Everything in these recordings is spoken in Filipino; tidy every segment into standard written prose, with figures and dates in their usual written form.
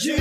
Ay!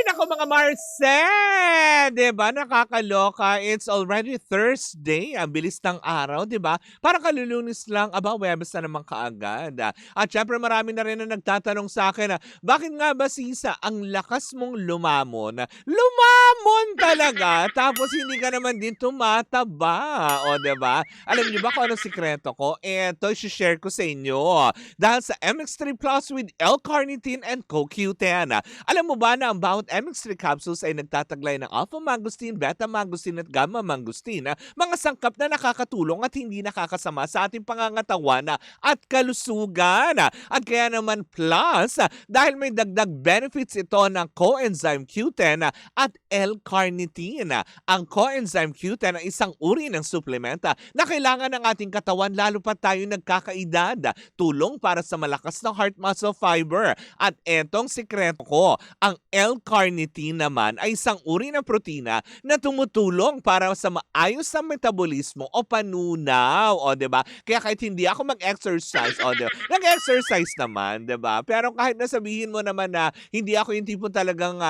Naku mga Marcel! Diba? Nakakaloka. It's already Thursday. Ang bilis ng araw, diba? Parang kalulunis lang. Aba, Webes na naman kaagad. At syempre marami na rin na nagtatanong sa akin, bakit nga ba Sisa, ang lakas mong lumamon? Lumamon talaga! Tapos hindi ka naman din tumataba. O diba? Alam niyo ba kung anong sikreto ko? Ito, share ko sa inyo. Dahil sa MX3 Plus with L-Carnitine and CoQ10. Alam mo ba na ang bawat MX3 capsules ay nagtataglay ng alpha-mangosteen, beta-mangosteen at gamma-mangosteen, mga sangkap na nakakatulong at hindi nakakasama sa ating pangangatawan at kalusugan. At kaya naman plus, dahil may dagdag benefits ito ng coenzyme Q10 at L-carnitine. Ang coenzyme Q10 ay isang uri ng supplement na kailangan ng ating katawan lalo pa tayo nagkakaedad. Tulong para sa malakas na heart muscle fiber. At etong sikreto ko, ang L-carnitine naman ay isang uri ng protina na tumutulong para sa maayos na metabolismo o panunaw. O, diba? Kaya kahit hindi ako mag-exercise, o, diba? Nag-exercise naman, diba? Pero kahit nasabihin mo naman na hindi ako yung tipong talagang,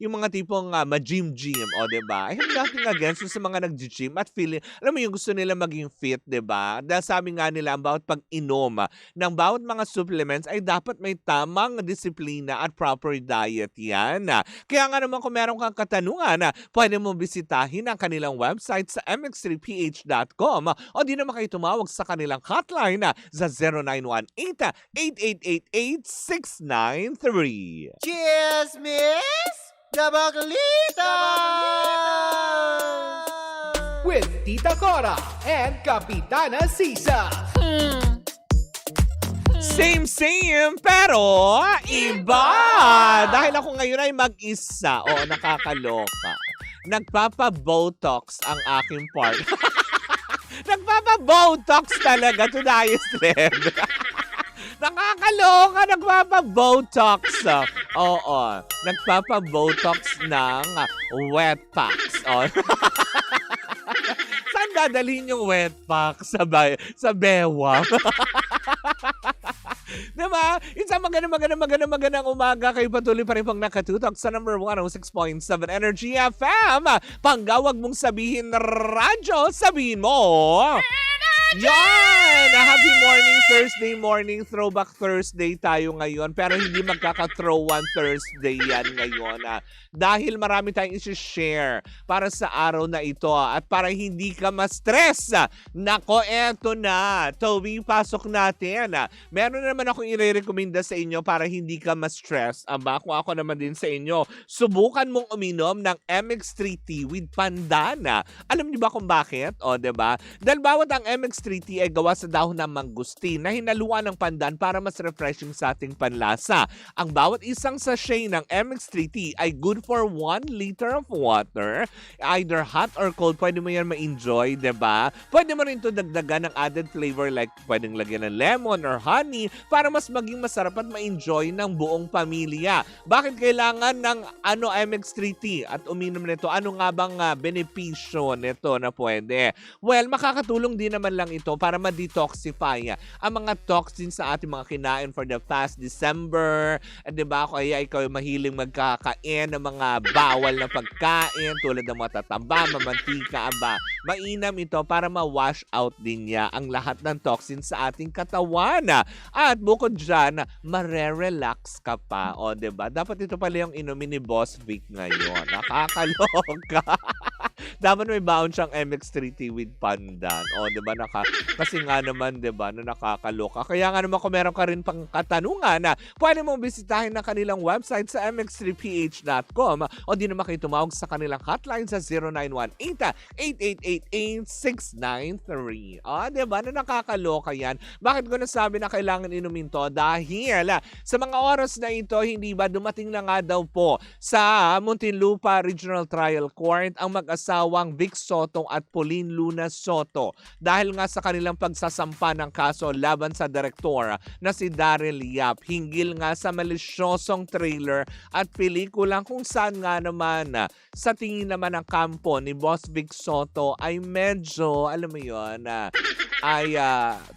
yung mga tipong ma-gym-gym, o, diba? I have nothing against sa mga nag-gym at feeling, alam mo yung gusto nila maging fit, diba? Dahil sabi nga nila, ang bawat pag-inom ng bawat mga supplements ay dapat may tamang disiplina at proper diet yan. Kaya nga naman kung meron kang katanungan, pwede mo bisitahin ang kanilang website sa mx3ph.com o di naman kayo tumawag sa kanilang hotline sa 0918-8888-693. Cheers, Miss Dabaglita! With Tita Cora and Kapitana Sisa. Same, pero iba! Dahil ako ngayon ay mag-isa. O, nakakaloka. Nagpapa-botox ang aking part. Nagpapa-botox talaga to the highest level. Nakakaloka, nagpapa-botox. Oo, nagpapa-botox ng wet packs. O. Saan dadalhin yung wet packs? Sa bewang. Diba? Isang magandang umaga. Kayo patuloy pa rin pang nakatutok sa number 106.7 Energy FM. Panggawag mong sabihin radyo, sabihin mo. Yan! Happy morning, Thursday morning. Throwback Thursday tayo ngayon. Pero hindi magkaka-throw one Thursday yan ngayon. Dahil marami tayong isi-share para sa araw na ito. At para hindi ka ma-stress. Nako, eto na. Tuwing pasok natin. Meron naman akong i-recommenda sa inyo para hindi ka ma-stress. Aba, kung ako naman din sa inyo, subukan mong uminom ng MX3 tea with pandana. Alam niyo ba kung bakit? O, diba? Dahil bawat ang MX3 tea ay gawa sa dahon ng mangustin na hinaluan ng pandan para mas refreshing sa ating panlasa. Ang bawat isang sachet ng MX3 tea ay good for 1 liter of water. Either hot or cold, pwede mo yan ma-enjoy, diba? Pwede mo rin ito dagdagan ng added flavor like pwedeng lagyan ng lemon or honey para mas maging masarap at ma-enjoy ng buong pamilya. Bakit kailangan ng MX3 tea at uminom nito? Ano nga bang benepisyo nito na pwede? Well, makakatulong din naman lang ito para ma-detoxify ang mga toxins sa ating mga kinain for the past December. Diba? Kaya ikaw mahiling magkakain ng mga bawal na pagkain tulad ng matatamba, mamantika, aba. Mainam ito para ma-wash out din niya ang lahat ng toxins sa ating katawan. At bukod dyan, marerelax ka pa. O, diba? Dapat ito pala yung inumin ni Boss Vic ngayon. Nakakaloka. Dapat may baon siyang MX3 tea with pandan. O, diba? Kasi nga naman, diba, na nakakaloka. Kaya nga naman kung meron ka rin pang katanungan, pwede mong bisitahin na kanilang website sa mx3ph.com o di naman kayo tumawag sa kanilang hotline sa 0918-8888-693. O, diba, na nakakaloka yan. Bakit ko nasabi na kailangan inumin to? Dahil sa mga oras na ito, hindi ba dumating na nga daw po sa Muntinlupa Regional Trial Court ang mag-asawa mag-asawang Vic Soto at Pauline Luna Soto dahil nga sa kanilang pagsasampa ng kaso laban sa direktor na si Daryl Yap hinggil nga sa malisyosong trailer at pelikulang kung saan nga naman sa tingin naman ng kampo ni Boss Vic Soto ay medyo, alam mo yun,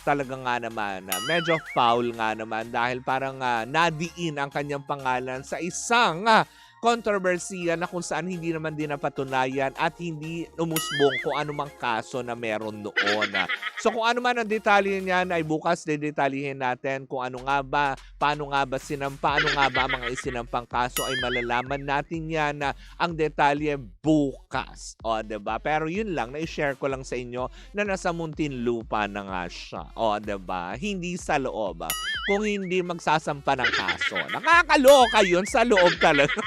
talaga nga naman, medyo foul nga naman dahil parang nadiin ang kanyang pangalan sa isang kontrobersiya na kung saan hindi naman din napatunayan at hindi umusbong kung anumang kaso na meron noon. So kung ano man ang detalye niyan ay bukas dedetalyehin natin kung ano nga ba, paano nga ba sinampa, ano nga ba ang mga isinampang kaso ay malalaman natin yan na ang detalye bukas. O, diba? Pero yun lang, na-share ko lang sa inyo na nasa Muntinlupa na nga siya. O, diba? Hindi sa loob. Kung hindi magsasampa ng kaso. Nakakaloka yun sa loob talaga.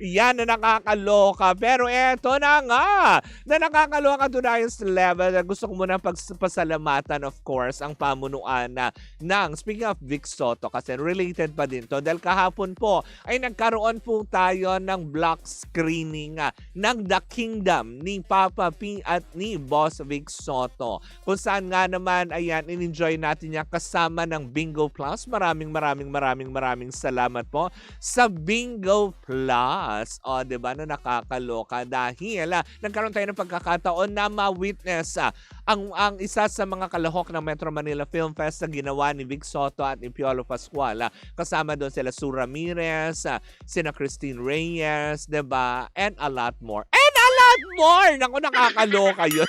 Yan na nakakaloka. Pero eto na nga, na nakakaloka to the highest level. Gusto ko muna pagpasalamatan, of course, ang pamunuan ng, speaking of Vic Soto, kasi related pa din to. Dahil kahapon po ay nagkaroon po tayo ng block screening ng The Kingdom ni Papa P at ni Boss Vic Soto. Kung saan nga naman, ayan, in-enjoy natin yan kasama ng Bingo Plus. Maraming salamat po sa Bingo Plus. O, diba, na nakakaloka dahil nagkaroon tayo ng pagkakataon na ma-witness ang isa sa mga kalahok ng Metro Manila Film Fest na ginawa ni Vic Soto at ni Piolo Pascual. Kasama doon sila Sue Ramirez, sina Christine Reyes, diba, and a lot more. Naku, nakakaloka yun.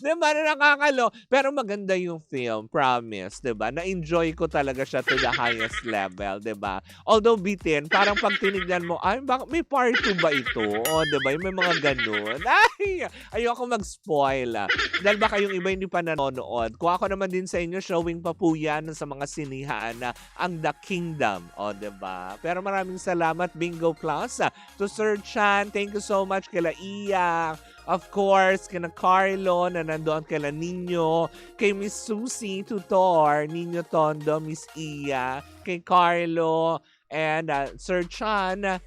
Diba, nakakaloka. Pero maganda yung film, promise, diba? Na-enjoy ko talaga siya to the highest level, diba? Although bitin, parang pag tinignan mo, ay, may part 2 ba ito? O, diba? May mga ganun. Ay, ayoko mag-spoil. Dahil baka yung iba hindi pa nanonood. Kung ako naman din sa inyo, showing pa po yan sa mga sinihaan na ang The Kingdom. O, diba? Pero maraming salamat, Bingo Plus. To Sir Chan, thank you so much kila Iya, of course, kina Carlo na nandoon kila Nino, kay Miss Susie Tutor, Nino Tondo, Miss Iya, kay Carlo, and Sir Chan.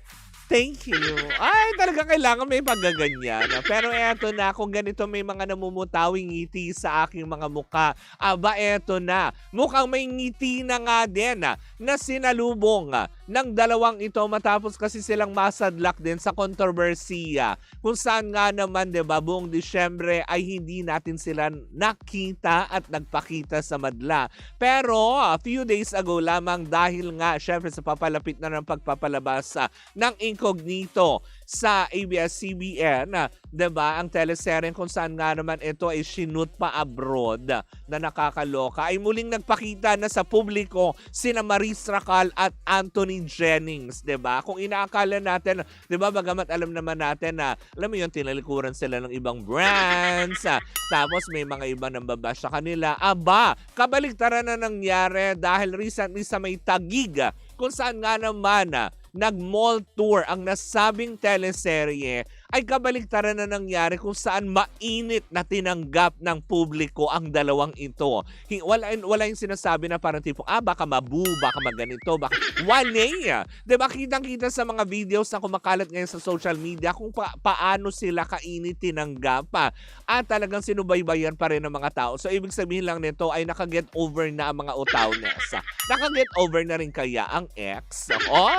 Thank you. Ay, talaga kailangan may paggaganyan. Pero eto na, kung ganito may mga namumutawing ngiti sa aking mga muka, aba eto na, mukhang may ngiti na nga din na sinalubong ng dalawang ito matapos kasi silang masadlak din sa kontrobersiya. Kung saan nga naman, diba, buong Disyembre ay hindi natin sila nakita at nagpakita sa madla. Pero a few days ago lamang dahil nga, syempre sa papalapit na ng pagpapalabas ng Incognito sa ABS-CBN, diba, ang teleserye kung saan nga naman ito ay sinut pa abroad na nakakaloka, ay muling nagpakita na sa publiko sina Maris Racal at Anthony Jennings, diba? Kung inaakala natin, diba, bagamat alam naman natin na, alam mo yun, tinalikuran sila ng ibang brands, tapos may mga iba nang babash sa kanila, aba, kabaligtaran na nangyari dahil recently sa may Taguig, kung saan nga naman nag-mall tour ang nasabing teleserye ay kabaligtaran na nangyari kung saan mainit na tinanggap ng publiko ang dalawang ito. Wala yung sinasabi na parang tipo, baka mabu, baka maganito, baka wala. Diba, kitang-kita sa mga videos na kumakalat ngayon sa social media kung paano sila kainit tinanggap at talagang sinubaybayan pa rin ng mga tao. So, ibig sabihin lang nito ay nakaget over na ang mga utawnes. Nakaget over na rin kaya ang ex? Oh!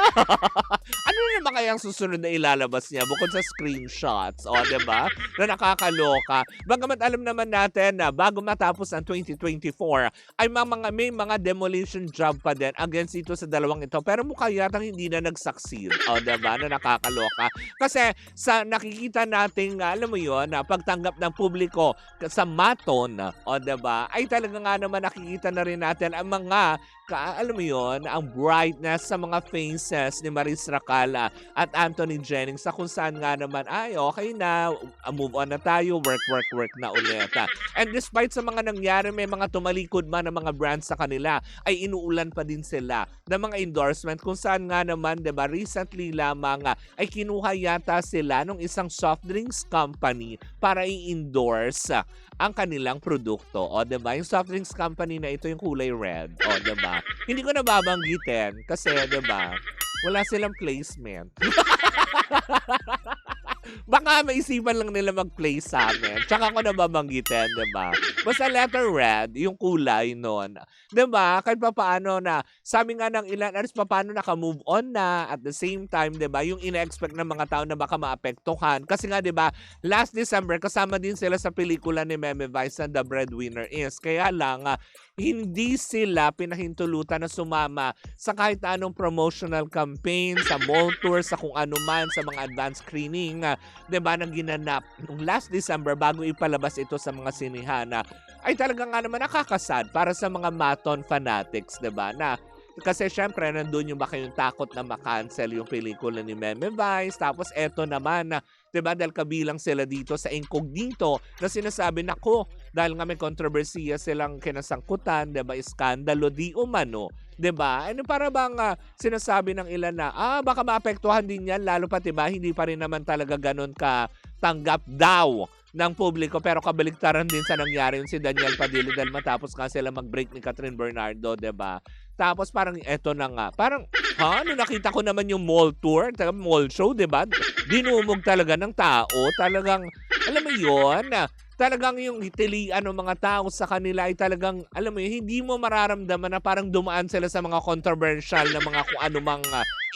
Ano naman kaya ang susunod na ilalabas niya bukod sa screenshots, o, diba? Na nakakaloka. Bagamat alam naman natin na bago matapos ang 2024, ay may mga demolition job pa din against ito sa dalawang ito. Pero mukha yatang hindi na nag-succeed, o, diba? Na nakakaloka. Kasi sa nakikita natin, alam mo yun, pagtanggap ng publiko sa Maton, o, diba? Ay talaga nga naman nakikita na rin natin ang mga alam mo yun, ang brightness sa mga faces ni Maris Racal at Anthony Jennings sa kung saan nga naman, ay okay na, move on na tayo, work na ulit. And despite sa mga nangyari, may mga tumalikod man ng mga brands sa kanila, ay inuulan pa din sila ng mga endorsement kung saan nga naman, diba, recently lamang ay kinuha yata sila ng isang soft drinks company para i-endorse ang kanilang produkto. O, diba? Yung soft drinks company na ito yung kulay red. O, diba? Hindi ko nababanggitin kasi, diba, wala silang placement. Baka maisipan lang nila mag-play sa amin. Tsaka ko nababanggitin, diba? Basta letter red, yung kulay nun. Diba? Kahit pa paano na, sabi nga ng ilan, alis pa paano naka-move on na at the same time, diba? Yung ina-expect ng mga tao na baka maapektuhan. Kasi nga, diba, last December, kasama din sila sa pelikula ni Meme Vice na The Breadwinner Is. Kaya lang, hindi sila pinahintulutan na sumama sa kahit anong promotional campaign, sa mall tour, sa kung ano man, sa mga advanced screening, diba, na ginanap nung last December bago ipalabas ito sa mga sinihan ay talaga nga naman nakakasad para sa mga Maton fanatics, diba, na kasi syempre nandun yung baka yung takot na makancel yung pelikula ni Meme Vice. Tapos eto naman na, diba, dahil kabilang sila dito sa incognito na sinasabi, nako, dahil nga may kontrobersiya silang kinasangkutan, diba, iskandalo di umano, diba? Ano para bang sinasabi ng ilan na, baka maapektuhan din yan, lalo pa, diba, hindi pa rin naman talaga ganun ka tanggap daw ng publiko, pero kabaliktaran din sa nangyari yung si Daniel Padilla dahil matapos nga sila mag-break ni Catherine Bernardo, diba? Tapos parang eto na nga, parang, nung nakita ko naman yung mall tour, mall show, diba? Dinumog talaga ng tao, talagang, alam mo yun, talagang yung hitilian ng mga tao sa kanila ay talagang, alam mo yun, hindi mo mararamdaman na parang dumaan sila sa mga controversial na mga kung anumang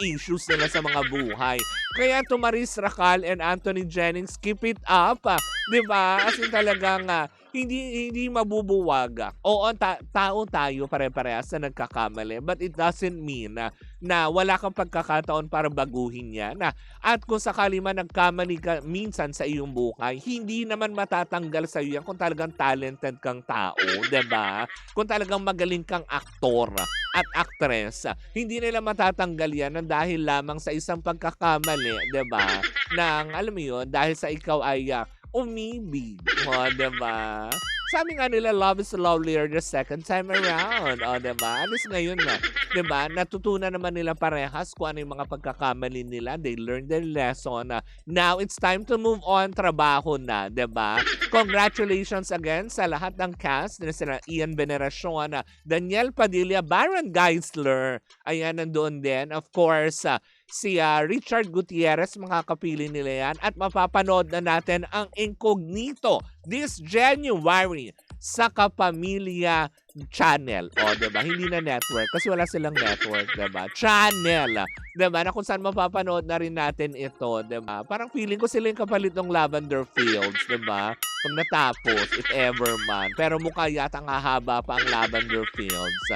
issues nila sa mga buhay. Kaya to Maris Racal and Anthony Jennings, keep it up. Diba? As in talagang hindi mabubuwag. Oo, tao tayo pare-parehas na nagkakamali. But it doesn't mean na wala kang pagkakataon para baguhin yan. At kung sakali man nagkamali ka minsan sa iyong buhay, hindi naman matatanggal sa iyo yan kung talagang talented kang tao. Diba? Kung talagang magaling kang aktor at actress, hindi nila matatanggal yan dahil lamang sa isang pagkakamali, 'di ba? Nang alam mo 'yun, dahil sa ikaw ay umibig, 'di ba? Sabi nga nila, love is lovelier the second time around. O, diba? Alis ngayon na. Diba? Natutunan naman nila parehas kung ano yung mga pagkakamali nila. They learned their lesson. Now, it's time to move on. Trabaho na. Diba? Congratulations again sa lahat ng cast. Sila Ian Veneracion, Daniel Padilla, Baron Geisler. Ayan, nandoon din. Of course, si Richard Gutierrez, makakapili nila yan. At mapapanood na natin ang Incognito this January sa Kapamilya Channel. O, diba? Hindi na network kasi wala silang network, diba? Channel. Diba? Na kung saan mapapanood na rin natin ito, diba? Parang feeling ko sila yung kapalit ng Lavender Fields, diba? Pag natapos, if ever man. Pero mukha yata ang hahaba pa ang Lavender Fields.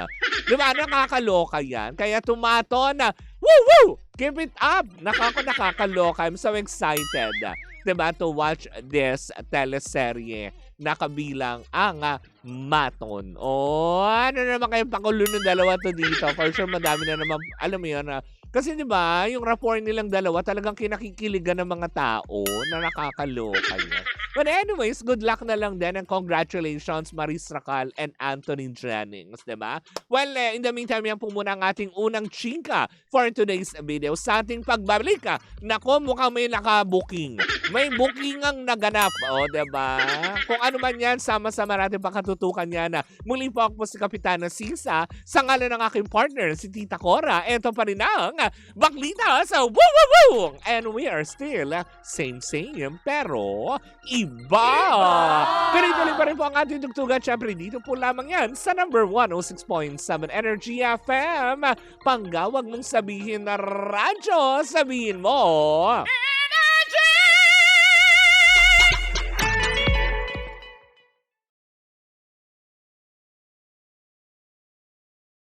Diba? Nakakaloka yan. Kaya tumato na, woo! Keep it up! Nakakaloka. I'm so excited, diba, to watch this teleserye na kabilang ang Maton. Ano naman kayong pakulo ng dalawa to dito? For sure, madami na naman, alam mo yun, kasi diba, yung rapport nilang dalawa talagang kinakikiligan ng mga tao na nakakaloka yun. But anyways, good luck na lang din and congratulations Maris Racal and Anthony Jennings, diba? Well, in the meantime, yan po muna ang ating unang chika for today's video. Sa ating pagbabalik, nako, mukhang may nakabooking. May booking ang naganap, diba? Kung ano man yan, sama-sama natin pakatutukan yan. Muli po ako po si Kapitana Sisa, sa ngalan ng aking partner, si Tita Cora. Ito pa rin ang Baklita sa Woo Woo Woo! And we are still same, pero iba! Tuloy-tuloy pa rin po ang ating tugtugan. Siyempre, dito po lamang yan sa number 106.7 Energy FM. Panggawag mong sabihin na radyo, sabihin mo.